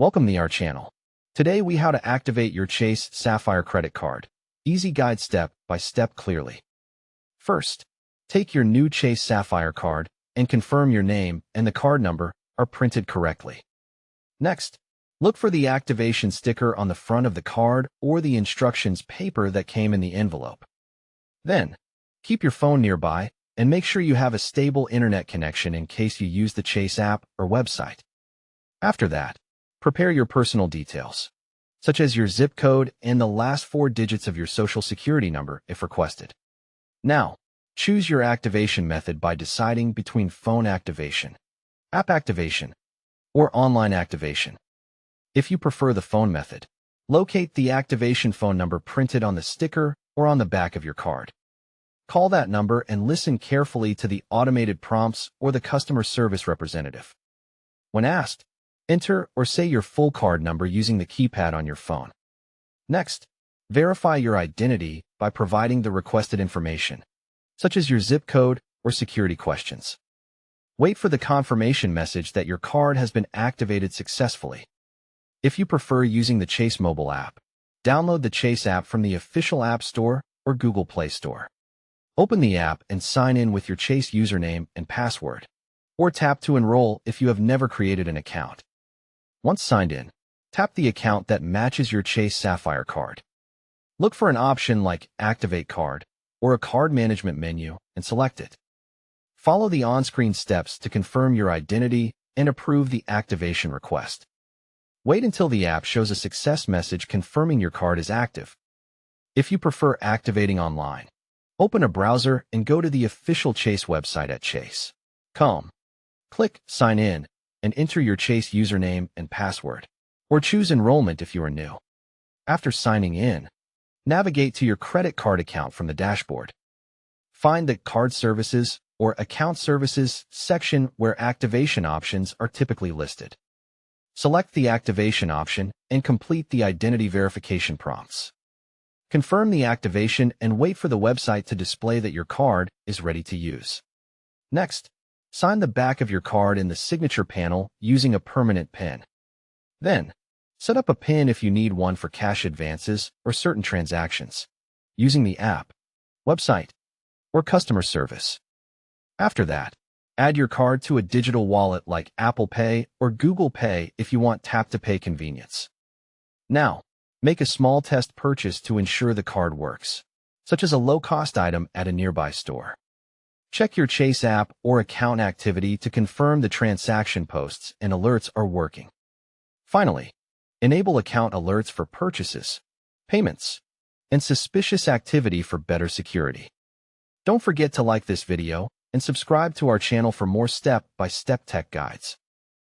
Welcome to our channel. Today we how to activate your Chase Sapphire credit card. Easy guide step by step clearly. First, take your new Chase Sapphire card and confirm your name and the card number are printed correctly. Next, look for the activation sticker on the front of the card or the instructions paper that came in the envelope. Then, keep your phone nearby and make sure you have a stable internet connection in case you use the Chase app or website. After that, prepare your personal details, such as your zip code and the last 4 digits of your social security number if requested. Now, choose your activation method by deciding between phone activation, app activation, or online activation. If you prefer the phone method, locate the activation phone number printed on the sticker or on the back of your card. Call that number and listen carefully to the automated prompts or the customer service representative. When asked, enter or say your full card number using the keypad on your phone. Next, verify your identity by providing the requested information, such as your zip code or security questions. Wait for the confirmation message that your card has been activated successfully. If you prefer using the Chase mobile app, download the Chase app from the official App Store or Google Play Store. Open the app and sign in with your Chase username and password, or tap to enroll if you have never created an account. Once signed in, tap the account that matches your Chase Sapphire card. Look for an option like Activate Card or a card management menu and select it. Follow the on-screen steps to confirm your identity and approve the activation request. Wait until the app shows a success message confirming your card is active. If you prefer activating online, open a browser and go to the official Chase website at chase.com. Click Sign In and enter your Chase username and password, or choose enrollment if you are new. After signing in, navigate to your credit card account from the dashboard. Find the Card Services or Account Services section where activation options are typically listed. Select the activation option and complete the identity verification prompts. Confirm the activation and wait for the website to display that your card is ready to use. Next, sign the back of your card in the signature panel using a permanent PIN. Then, set up a PIN if you need one for cash advances or certain transactions, using the app, website, or customer service. After that, add your card to a digital wallet like Apple Pay or Google Pay if you want tap-to-pay convenience. Now, make a small test purchase to ensure the card works, such as a low-cost item at a nearby store. Check your Chase app or account activity to confirm the transaction posts and alerts are working. Finally, enable account alerts for purchases, payments, and suspicious activity for better security. Don't forget to like this video and subscribe to our channel for more step-by-step tech guides.